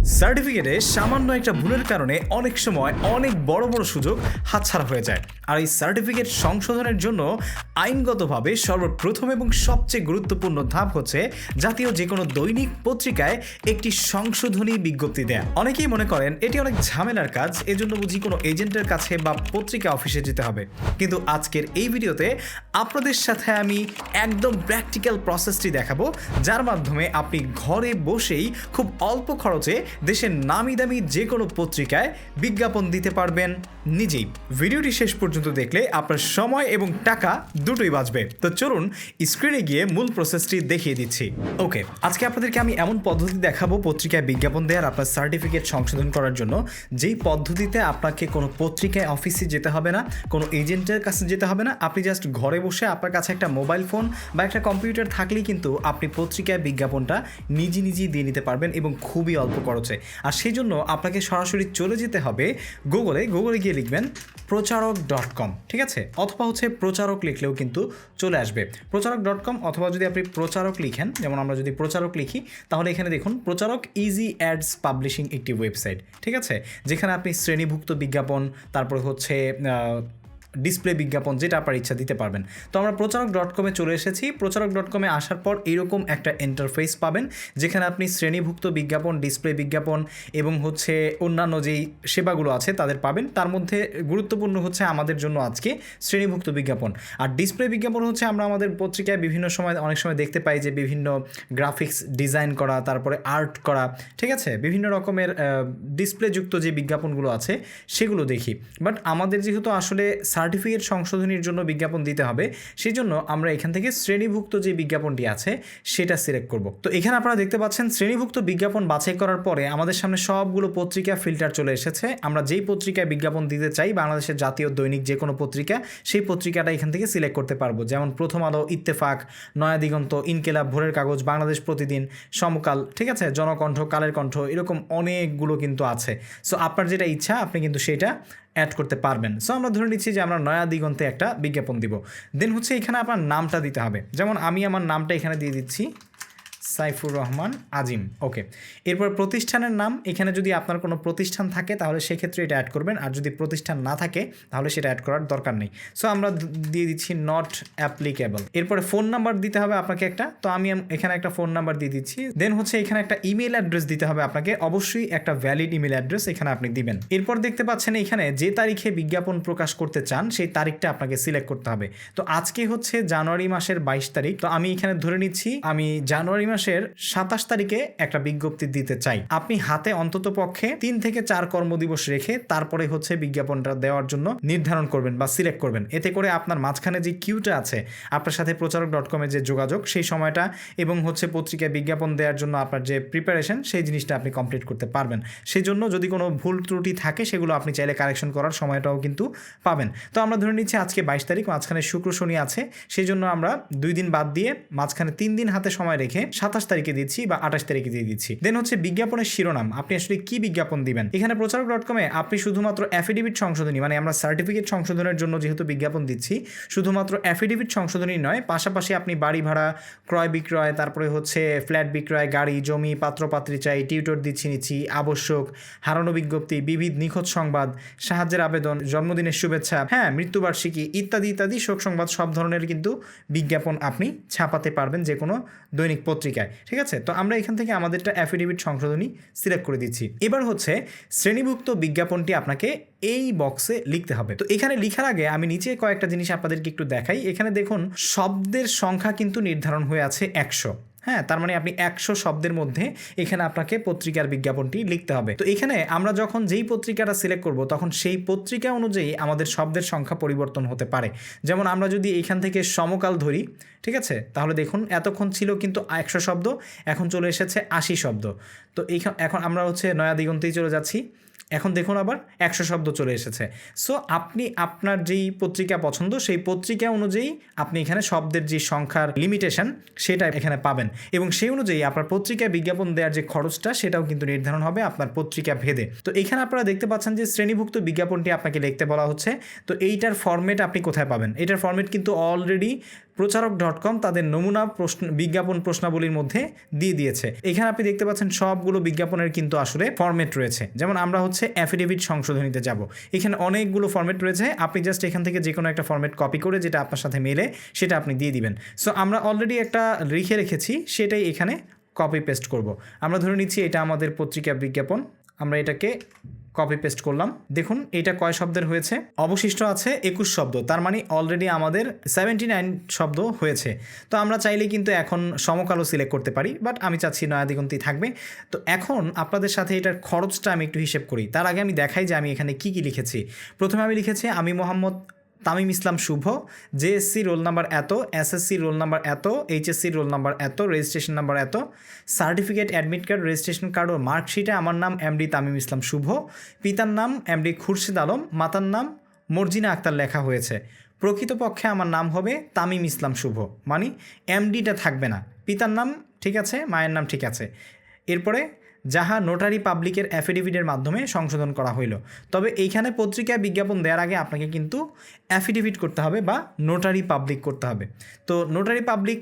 সার্টিফিকেটে সামান্য একটা ভুলের কারণে অনেক সময় অনেক বড় বড় সুযোগ হাতছাড়া হয়ে যায়। আর এই সার্টিফিকেট সংশোধনের জন্য আইনগতভাবে সর্বপ্রথম এবং সবচেয়ে গুরুত্বপূর্ণ ধাপ হচ্ছে জাতীয় যে কোনো দৈনিক পত্রিকায় একটি সংশোধনী বিজ্ঞপ্তি দেয়া। অনেকেই মনে করেন এটি অনেক ঝামেলার কাজ, এজন্য বুঝি কোনো এজেন্টের কাছে বা পত্রিকা অফিসে যেতে হবে। কিন্তু আজকের এই ভিডিওতে আপনাদের সাথে আমি একদম প্র্যাকটিক্যাল প্রসেসটি দেখাবো, যার মাধ্যমে আপনি ঘরে বসেই খুব অল্প খরচে দেশের নামি দামি যে কোনো পত্রিকায় বিজ্ঞাপন দিতে পারবেন নিজেই। ভিডিওটি শেষ পর্যন্ত দেখলে আপনার সময় এবং টাকা দুটোই বাঁচবে। তো চলুন স্ক্রিনে গিয়ে মূল প্রসেসটি দেখিয়ে দিচ্ছি। ওকে, আজকে আপনাদেরকে আমি এমন পদ্ধতি দেখাবো পত্রিকায় বিজ্ঞাপন দেওয়ার, আপনার সার্টিফিকেট সংশোধন করার জন্য, যেই পদ্ধতিতে আপনাকে কোনো পত্রিকায় অফিসে যেতে হবে না, কোনো এজেন্টের কাছে যেতে হবে না। আপনি জাস্ট ঘরে বসে আপনার কাছে একটা মোবাইল ফোন বা একটা কম্পিউটার থাকলেই কিন্তু আপনি পত্রিকায় বিজ্ঞাপনটা নিজেই দিয়ে নিতে পারবেন এবং খুবই অল্প খরচে। আর সেই জন্য আপনাকে সরাসরি চলে যেতে হবে গুগলে গিয়ে লিখবেন প্রচারক.com, ঠিক আছে? অথবা হচ্ছে প্রচারক লিখলেও কিন্তু চলে আসবে প্রচারক.com, অথবা যদি আপনি প্রচারক লিখেন, যেমন আমরা যদি প্রচারক লিখি তাহলে এখানে দেখুন প্রচারক ইজি অ্যাডস পাবলিশিং একটি ওয়েবসাইট, ঠিক আছে? যেখানে আপনি শ্রেণীভুক্ত বিজ্ঞাপন, তারপরে হচ্ছে ডিসপ্লে বিজ্ঞাপন, যেটা আপনার ইচ্ছা দিতে পারবেন। তো আমরা প্রচারক.com-এ চলে এসেছি। প্রচারক.com-এ আসার পর এরকম একটা ইন্টারফেস পাবেন, যেখানে আপনি শ্রেণীভুক্ত বিজ্ঞাপন, ডিসপ্লে বিজ্ঞাপন এবং হচ্ছে অন্যান্য যেই সেবাগুলো আছে তাদের পাবেন। তার মধ্যে গুরুত্বপূর্ণ হচ্ছে আমাদের জন্য আজকে শ্রেণীভুক্ত বিজ্ঞাপন। আর ডিসপ্লে বিজ্ঞাপন হচ্ছে আমরা আমাদের পত্রিকায় বিভিন্ন সময় অনেক সময় দেখতে পাই যে বিভিন্ন গ্রাফিক্স ডিজাইন করা, তারপরে আর্ট করা, ঠিক আছে, বিভিন্ন রকমের ডিসপ্লেযুক্ত যে বিজ্ঞাপনগুলো আছে সেগুলো দেখি। বাট আমাদের যেহেতু আসলে সার্টিফিকেট সংশোধনীর জন্য বিজ্ঞাপন দিতে হবে, সেই জন্য আমরা এখান থেকে শ্রেণীভুক্ত যে বিজ্ঞাপনটি আছে সেটা সিলেক্ট করব। তো এখানে আপনারা দেখতে পাচ্ছেন শ্রেণীভুক্ত বিজ্ঞাপন বাছাই করার পরে আমাদের সামনে সবগুলো পত্রিকা ফিল্টার চলে এসেছে। আমরা যেই পত্রিকায় বিজ্ঞাপন দিতে চাই, বাংলাদেশের জাতীয় দৈনিক যে কোনো পত্রিকা, সেই পত্রিকাটা এখান থেকে সিলেক্ট করতে পারবো। যেমন প্রথম আলো, ইত্তেফাক, নয়া দিগন্ত, ইনকিলাব, ভোরের কাগজ, বাংলাদেশ প্রতিদিন, সমকাল, ঠিক আছে, জনকণ্ঠ, কালের কণ্ঠ, এরকম অনেকগুলো কিন্তু আছে। সো আপনার যেটা ইচ্ছা আপনি কিন্তু সেটা অ্যাড করতে পারবেন। সো আমরা ধরে নিচ্ছি যে আমরা নয়া দিগন্তে একটা বিজ্ঞাপন দিব। দেন হচ্ছে এখানে আপনার নামটা দিতে হবে। যেমন আমি আমার নামটা এখানে দিয়ে দিচ্ছি সাইফুর রহমান আজিম। ওকে, এরপর প্রতিষ্ঠানের নাম, এখানে যদি আপনার কোনো প্রতিষ্ঠান থাকে তাহলে সেক্ষেত্রে এটা অ্যাড করবেন, আর যদি প্রতিষ্ঠান না থাকে তাহলে সেটা অ্যাড করার দরকার নেই। সো আমরা দিয়ে দিচ্ছি নট অ্যাপ্লিকেবল। এরপরে ফোন নাম্বার দিতে হবে আপনাকে একটা, তো আমি এখানে একটা ফোন নাম্বার দিয়ে দিচ্ছি। দেন হচ্ছে এখানে একটা ইমেল অ্যাড্রেস দিতে হবে আপনাকে, অবশ্যই একটা ভ্যালিড ইমেল অ্যাড্রেস এখানে আপনি দিবেন। এরপর দেখতে পাচ্ছেন এখানে যে তারিখে বিজ্ঞাপন প্রকাশ করতে চান সেই তারিখটা আপনাকে সিলেক্ট করতে হবে। তো আজকে হচ্ছে জানুয়ারি মাসের 22 তারিখ, তো আমি এখানে ধরে নিচ্ছি আমি জানুয়ারি মাসের 27 তারিখে একটা বিজ্ঞপ্তি দিতে চাই। আপনি হাতে অন্তত পক্ষে 3 থেকে 4 কর্মদিবস রেখে তারপরে হচ্ছে বিজ্ঞাপনটা দেওয়ার জন্য নির্ধারণ করবেন বা সিলেক্ট করবেন। এতে করে আপনার মাঝখানে যে কিউটা আছে আপনার সাথে প্রচারক.com-এর যে যোগাযোগ, সেই সময়টা এবং হচ্ছে পত্রিকায় বিজ্ঞাপন দেওয়ার জন্য আপনার যে প্রিপারেশন, সেই জিনিসটা আপনি কমপ্লিট করতে পারবেন। সেই জন্য যদি কোনো ভুল ত্রুটি থাকে সেগুলো আপনি চাইলে কারেকশন করার সময়টাও কিন্তু পাবেন। তো আমরা ধরে নিচ্ছি আজকে 22 তারিখ, মাঝখানে শুক্র শনি আছে, সেই জন্য আমরা 2 দিন বাদ দিয়ে মাঝখানে 3 দিন হাতে সময় রেখে 27 তারিখে দিচ্ছি বা 28 তারিখে দিয়ে দিচ্ছি। দেন হচ্ছে বিজ্ঞাপনের শিরোনাম, আপনি আসলে কি বিজ্ঞাপন দিবেন। এখানে প্রচারক.com-এ আপনি শুধুমাত্র অ্যাফিডেভিট সংশোধনী, মানে আমরা সার্টিফিকেট সংশোধনের জন্য যেহেতু বিজ্ঞাপন দিচ্ছি, শুধুমাত্র অ্যাফিডেভিট সংশোধনী নয়, পাশাপাশি আপনি বাড়ি ভাড়া, ক্রয় বিক্রয়, তারপরে হচ্ছে ফ্ল্যাট বিক্রয়, গাড়ি, জমি, পাত্রপাত্রী চাই, টিউটর নিচ্ছি, আবশ্যক, হারানো বিজ্ঞপ্তি, বিবিধ নিখোঁজ সংবাদ, সাহায্যের আবেদন, জন্মদিনের শুভেচ্ছা, হ্যাঁ, মৃত্যুবার্ষিকী ইত্যাদি শোক সংবাদ, সব ধরনের কিন্তু বিজ্ঞাপন আপনি ছাপাতে পারবেন যে কোনো দৈনিক পত্রিকায়, ঠিক আছে? তো আমরা এখান থেকে আমাদেরটা অ্যাফিডেভিট সংশোধনী সিলেক্ট করে দিচ্ছি। এবার হচ্ছে শ্রেণীভুক্ত বিজ্ঞাপনটি আপনাকে এই বক্সে লিখতে হবে। তো এখানে লিখার আগে আমি নিচে কয়েকটা জিনিস আপনাদেরকে একটু দেখাই। এখানে দেখুন শব্দের সংখ্যা কিন্তু নির্ধারণ হয়ে আছে 100। হ্যাঁ, তার মানে আপনি 100 শব্দের মধ্যে এখানে আপনাকে পত্রিকার বিজ্ঞাপনটি লিখতে হবে। তো এখানে আমরা যখন যেই পত্রিকাটা সিলেক্ট করব তখন সেই পত্রিকা অনুযায়ী আমাদের শব্দের সংখ্যা পরিবর্তন হতে পারে। যেমন আমরা যদি এখান থেকে সমকাল ধরি, ঠিক আছে, তাহলে দেখুন এতক্ষণ ছিল কিন্তু 100 শব্দ, এখন চলে এসেছে 80 শব্দ। তো এখন আমরা হচ্ছে নয়া দিগন্তেই চলে যাচ্ছি, এখন দেখুন আবার 100 শব্দ চলে এসেছে। সো আপনি আপনার যেই পত্রিকা পছন্দ সেই পত্রিকা অনুযায়ী আপনি এখানে শব্দের যে সংখ্যার লিমিটেশন সেটা এখানে পাবেন, এবং সেই অনুযায়ী আপনার পত্রিকায় বিজ্ঞাপন দেওয়ার যে খরচটা সেটাও কিন্তু নির্ধারণ হবে আপনার পত্রিকা ভেদে। তো এখানে আপনারা দেখতে পাচ্ছেন যে শ্রেণীভুক্ত বিজ্ঞাপনটি আপনাকে লিখতে বলা হচ্ছে। তো এইটার ফরম্যাট আপনি কোথায় পাবেন? এটার ফরম্যাট কিন্তু অলরেডি প্রচারক.com তাদের নমুনা বিজ্ঞাপন প্রশ্নাবলীর মধ্যে দিয়ে দিয়েছে। এখানে আপনি দেখতে পাচ্ছেন সবগুলো বিজ্ঞাপনের কিন্তু আসলে ফরম্যাট রয়েছে। যেমন আমরা হচ্ছে অ্যাফিডেভিট সংশোধনীতে যাব, এখানে অনেকগুলো ফরম্যাট রয়েছে। আপনি জাস্ট এখান থেকে যে কোনো একটা ফরম্যাট কপি করে যেটা আপনার সাথে মেলে সেটা আপনি দিয়ে দিবেন। সো আমরা অলরেডি একটা লিখে রেখেছি, সেটাই এখানে কপি পেস্ট করব। আমরা ধরে নিচ্ছি এটা আমাদের পত্রিকা বিজ্ঞাপন, আমরা এটাকে কপি পেস্ট করলাম। দেখুন এটা কয় শব্দের হয়েছে, অবশিষ্ট আছে 21 শব্দ, তার মানে অলরেডি আমাদের 79 শব্দ হয়েছে। তো আমরা চাইলে কিন্তু এখন সমকালও সিলেক্ট করতে পারি, বাট আমি চাচ্ছি নয়া দিগন্তী থাকবে। তো এখন আপনাদের সাথে এটার খরচটা আমি একটু হিসেব করি, তার আগে আমি দেখাই যে আমি এখানে কি লিখেছি। প্রথমে আমি লিখেছি আমি Mohammad Tamim Islam Shuvo, JSC roll number এত, এসএসসি রোল নাম্বার এত, এইচএসসি রোল নাম্বার এত, রেজিস্ট্রেশন নাম্বার এত, certificate, admit card, registration card ও মার্কশিটে আমার নাম এমডি তামিম ইসলাম শুভ, পিতার নাম এমডি খুরশিদ আলম, মাতার নাম মর্জিনা আক্তার লেখা হয়েছে। প্রকৃতপক্ষে আমার নাম হবে তামিম ইসলাম শুভ, মানে এমডিটা থাকবে না, পিতার নাম ঠিক আছে, মায়ের নাম ঠিক আছে। এরপরে যাহা নোটারি পাবলিকের অ্যাফিডেভিটের মাধ্যমে সংশোধন করা হইল। তবে এইখানে পত্রিকায় বিজ্ঞাপন দেওয়ার আগে আপনাকে কিন্তু অ্যাফিডেভিট করতে হবে বা নোটারি পাবলিক করতে হবে। তো নোটারি পাবলিক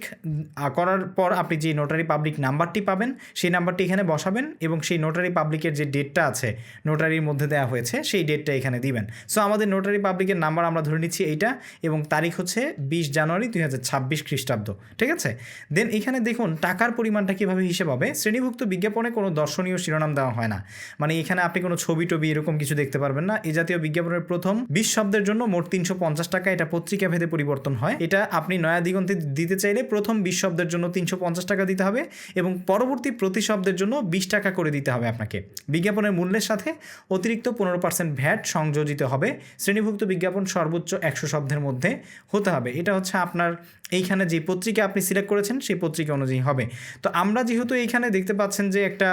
করার পর আপনি যে নোটারি পাবলিক নাম্বারটি পাবেন সেই নাম্বারটি এখানে বসাবেন এবং সেই নোটারি পাবলিকের যে ডেটটা আছে নোটারির মধ্যে দেওয়া হয়েছে সেই ডেটটা এখানে দিবেন। সো আমাদের নোটারি পাবলিকের নাম্বার আমরা ধরে নিচ্ছি এইটা এবং তারিখ হচ্ছে 20 জানুয়ারি 2026 খ্রিস্টাব্দ, ঠিক আছে। দেন এখানে দেখুন টাকার পরিমাণটা কীভাবে হিসেব হবে। শ্রেণীভুক্ত বিজ্ঞাপনে কোনো দর্শনীয় শিরোনাম দেওয়া হয় না, মানে এখানে আপনি কোনো ছবি টবি এরকম কিছু দেখতে পারবেন না। এই জাতীয় বিজ্ঞাপনের প্রথম 20 শব্দের জন্য মোট 350 টাকা, এটা পত্রিকা ভেদে পরিবর্তন হয়। এটা আপনি নয়া দিগন্তে দিতে চাইলে প্রথম 20 শব্দের জন্য 350 টাকা দিতে হবে এবং পরবর্তী প্রতি শব্দের জন্য 20 টাকা করে দিতে হবে আপনাকে। বিজ্ঞাপনের মূল্যের সাথে অতিরিক্ত 15% ভ্যাট সংযোজিত হবে। শ্রেণীভুক্ত বিজ্ঞাপন সর্বোচ্চ 100 শব্দের মধ্যে হতে হবে। এটা হচ্ছে আপনার এইখানে যে পত্রিকা আপনি সিলেক্ট করেছেন সেই পত্রিকা অনুযায়ী হবে। তো আমরা যেহেতু এইখানে দেখতে পাচ্ছেন যে একটা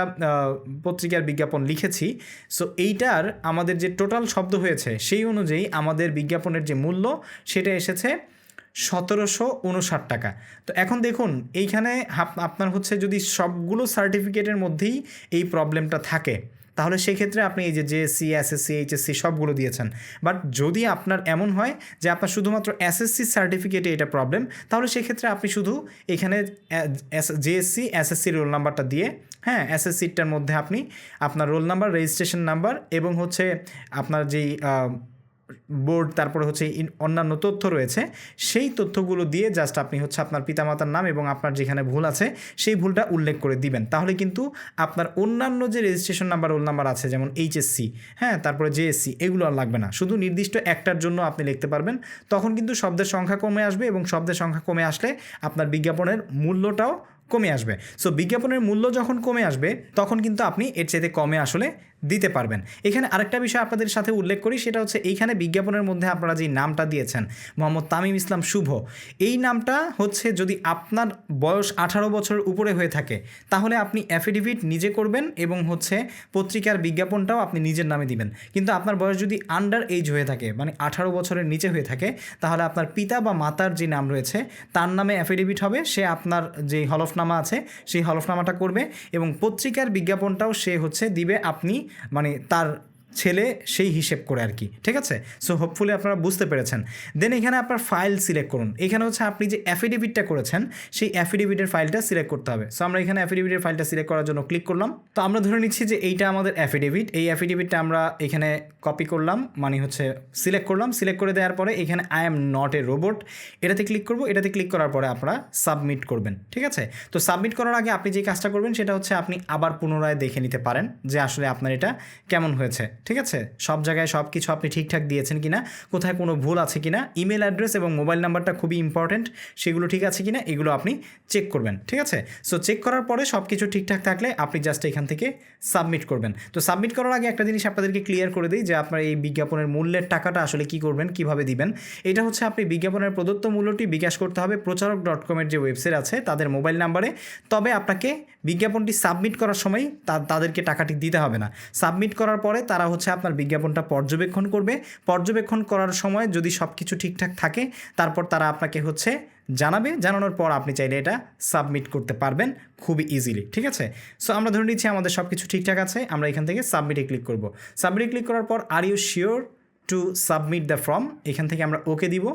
পত্রিকার বিজ্ঞাপন লিখেছি, সো এইটার আমাদের যে টোটাল শব্দ হয়েছে সেই অনুযায়ী আমাদের বিজ্ঞাপনের যে মূল্য সেটা এসেছে 1759 টাকা। তো এখন দেখুন এইখানে আপনার হচ্ছে যদি সবগুলো সার্টিফিকেটের মধ্যেই এই প্রবলেমটা থাকে তাহলে সেক্ষেত্রে আপনি এই যে জেএসসি, এসএসসি, এইচএসসি সবগুলো দিয়েছেন। বাট যদি আপনার এমন হয় যে আপনার শুধুমাত্র এসএসসি সার্টিফিকেটে এটা প্রবলেম, তাহলে সেক্ষেত্রে আপনি শুধু এখানে জেএসসি, এসএসসি রোল নাম্বারটা দিয়ে, হ্যাঁ এসএসসিটার মধ্যে আপনি আপনার রোল নাম্বার, রেজিস্ট্রেশন নাম্বার এবং হচ্ছে আপনার যেই বোর্ড, তারপরে হচ্ছে অন্যান্য তথ্য রয়েছে সেই তথ্যগুলো দিয়ে জাস্ট আপনি হচ্ছে আপনার পিতামাতার নাম এবং আপনার যেখানে ভুল আছে সেই ভুলটা উল্লেখ করে দিবেন। তাহলে কিন্তু আপনার অন্যান্য যে রেজিস্ট্রেশন নাম্বার, রোল নাম্বার আছে যেমন এইচএসসি, হ্যাঁ তারপরে জেএসসি, এগুলো আর লাগবে না। শুধু নির্দিষ্ট একটার জন্য আপনি লিখতে পারবেন। তখন কিন্তু শব্দের সংখ্যা কমে আসবে এবং শব্দের সংখ্যা কমে আসলে আপনার বিজ্ঞাপনের মূল্যটাও কমে আসবে। সো বিজ্ঞাপনের মূল্য যখন কমে আসবে তখন কিন্তু আপনি এর চাইতে কমে আসলে দিতে পারবেন। এখানে আরেকটা বিষয় আপনাদের সাথে উল্লেখ করি, সেটা হচ্ছে এইখানে বিজ্ঞাপনের মধ্যে আপনারা যে নামটা দিয়েছেন মোহাম্মদ তামিম ইসলাম শুভ, এই নামটা হচ্ছে যদি আপনার বয়স 18 বছরের উপরে হয়ে থাকে তাহলে আপনি অ্যাফিডেভিট নিজে করবেন এবং হচ্ছে পত্রিকার বিজ্ঞাপনটাও আপনি নিজের নামে দিবেন। কিন্তু আপনার বয়স যদি আন্ডার এজ হয়ে থাকে, মানে 18 বছরের নিচে হয়ে থাকে, তাহলে আপনার পিতা বা মাতার যে নাম রয়েছে তার নামে অ্যাফিডেভিট হবে। সে আপনার যে হলফনামা আছে সেই হলফনামাটা করবে এবং পত্রিকার বিজ্ঞাপনটাও সে হচ্ছে দিবে, আপনি মানে তার ছেলে সেই হিসেব করে আর কি, ঠিক আছে। সো হোপফুলি আপনারা বুঝতে পেরেছেন। দেন এখানে আপনার ফাইল সিলেক্ট করুন। এখানে হচ্ছে আপনি যে অ্যাফিডেভিটটা করেছেন সেই অ্যাফিডেভিটের ফাইলটা সিলেক্ট করতে হবে। সো আমরা এখানে অ্যাফিডেভিটের ফাইলটা সিলেক্ট করার জন্য ক্লিক করলাম। তো আমরা ধরে নিচ্ছি যে এইটা আমাদের অ্যাফিডেভিট। এই অ্যাফিডেভিটটা আমরা এখানে কপি করলাম, মানে হচ্ছে সিলেক্ট করলাম। সিলেক্ট করে দেওয়ার পরে এখানে I am not a robot এটাতে ক্লিক করব। এটাতে ক্লিক করার পরে আপনারা সাবমিট করবেন, ঠিক আছে। তো সাবমিট করার আগে আপনি যে কাজটা করবেন সেটা হচ্ছে আপনি আবার পুনরায় দেখে নিতে পারেন যে আসলে আপনার এটা কেমন হয়েছে, ঠিক আছে। সব জায়গায় সব কিছু আপনি ঠিকঠাক দিয়েছেন কিনা, কোথায় কোনো ভুল আছে কিনা, ইমেল অ্যাড্রেস এবং মোবাইল নাম্বারটা খুবই ইম্পর্টেন্ট, সেগুলো ঠিক আছে কিনা এগুলো আপনি চেক করবেন, ঠিক আছে। সো চেক করার পরে সব কিছু ঠিকঠাক থাকলে আপনি জাস্ট এখান থেকে সাবমিট করবেন। তো সাবমিট করার আগে একটা জিনিস আপনাদেরকে ক্লিয়ার করে দিই যে আপনার এই বিজ্ঞাপনের মূল্যের টাকাটা আসলে কী করবেন, কীভাবে দিবেন। এটা হচ্ছে আপনি বিজ্ঞাপনের প্রদত্ত মূল্যটি বিকাশ করতে হবে প্রচারক.com এর যে ওয়েবসাইট আছে তাদের মোবাইল নাম্বারে। তবে আপনাকে বিজ্ঞাপনটি সাবমিট করার সময় তাদেরকে টাকাটি দিতে হবে না। সাবমিট করার পরে তারা হচ্ছে আপনার বিজ্ঞাপনটা পর্যবেক্ষণ করবে। পর্যবেক্ষণ করার সময় যদি সব কিছু ঠিকঠাক থাকে তারপর তারা আপনাকে হচ্ছে জানাবে। জানানোর পর আপনি চাইলে এটা সাবমিট করতে পারবেন খুবই ইজিলি, ঠিক আছে। সো আমরা ধরে নিচ্ছি আমাদের সব কিছু ঠিকঠাক আছে। আমরা এখান থেকে সাবমিটে ক্লিক করব। সাবমিটে ক্লিক করার পর are you sure to submit the form, এখান থেকে আমরা ওকে দিব।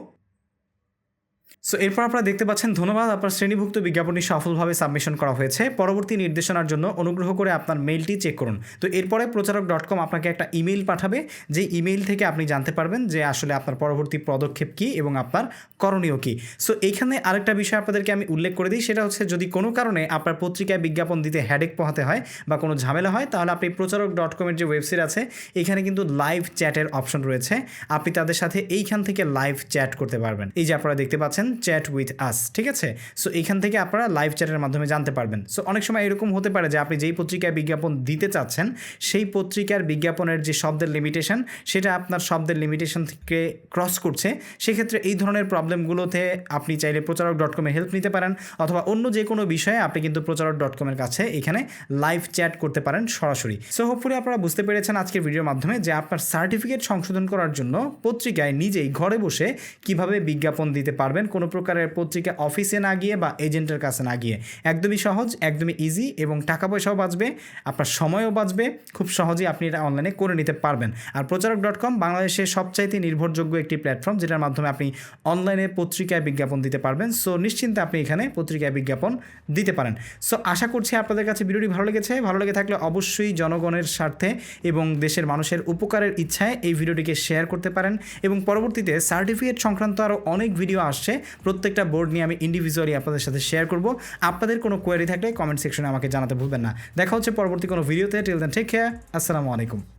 সো এরপর আপনারা দেখতে পাচ্ছেন ধন্যবাদ, আপনার শ্রেণীভুক্ত বিজ্ঞাপনটি সফলভাবে সাবমিশন করা হয়েছে। পরবর্তী নির্দেশনার জন্য অনুগ্রহ করে আপনার মেইলটি চেক করুন। তো এরপরে প্রচারক.com আপনাকে একটা ইমেইল পাঠাবে, যে ইমেইল থেকে আপনি জানতে পারবেন যে আসলে আপনার পরবর্তী পদক্ষেপ কী এবং আপনার করণীয় কী। সো এইখানে আরেকটা বিষয় আপনাদেরকে আমি উল্লেখ করে দিই, সেটা হচ্ছে যদি কোনো কারণে আপনার পত্রিকায় বিজ্ঞাপন দিতে হেডেক পোহাতে হয় বা কোনো ঝামেলা হয়, তাহলে আপনি প্রচারক.com-এর যে ওয়েবসাইট আছে এখানে কিন্তু লাইভ চ্যাটের অপশন রয়েছে। আপনি তাদের সাথে এইখান থেকে লাইভ চ্যাট করতে পারবেন। এই যে আপনারা দেখতে পাচ্ছেন চ্যাট উইথ আস, ঠিক আছে। সো এইখান থেকে আপনারা লাইভ চ্যাটের মাধ্যমে জানতে পারবেন। সো অনেক সময় এরকম হতে পারে যে আপনি যেই পত্রিকায় বিজ্ঞাপন দিতে চাচ্ছেন সেই পত্রিকার বিজ্ঞাপনের যে শব্দের লিমিটেশন সেটা আপনার শব্দের লিমিটেশন থেকে ক্রস করছে। সেক্ষেত্রে এই ধরনের প্রবলেমগুলোতে আপনি চাইলে প্রচারক.com-এ হেল্প নিতে পারেন, অথবা অন্য যে কোনো বিষয়ে আপনি কিন্তু প্রচারক.com-এর কাছে এখানে লাইভ চ্যাট করতে পারেন সরাসরি। সো হোপফুলি আপনারা বুঝতে পেরেছেন আজকের ভিডিওর মাধ্যমে যে আপনার সার্টিফিকেট সংশোধন করার জন্য পত্রিকায় নিজেই ঘরে বসে কিভাবে বিজ্ঞাপন দিতে পারবেন, কোনো প্রকারের পত্রিকা অফিসে না গিয়ে বা এজেন্টের কাছে না গিয়ে। একদমই সহজ, একদমই ইজি, এবং টাকা পয়সাও বাঁচবে, আপনার সময়ও বাঁচবে। খুব সহজেই আপনি এটা অনলাইনে করে নিতে পারবেন। আর প্রচারক.com বাংলাদেশের সবচাইতে নির্ভরযোগ্য একটি প্ল্যাটফর্ম, যেটার মাধ্যমে আপনি অনলাইনে পত্রিকায় বিজ্ঞাপন দিতে পারবেন। সো নিশ্চিন্তে আপনি এখানে পত্রিকায় বিজ্ঞাপন দিতে পারেন। সো আশা করছি আপনাদের কাছে ভিডিওটি ভালো লেগেছে। ভালো লেগে থাকলে অবশ্যই জনগণের স্বার্থে এবং দেশের মানুষের উপকারের ইচ্ছায় এই ভিডিওটিকে শেয়ার করতে পারেন। এবং পরবর্তীতে সার্টিফিকেট সংক্রান্ত আরও অনেক ভিডিও আসছে, প্রত্যেকটা বোর্ড নিয়ে আমি ইন্ডিভিজুয়ালি আপনাদের সাথে শেয়ার করব। আপনাদের কোনো কোয়েরি থাকলে কমেন্ট সেকশনে আমাকে জানাতে ভুলবেন না। দেখা হচ্ছে পরবর্তী কোনো ভিডিওতে। টিল দেন টেক কেয়ার, আসসালামু আলাইকুম।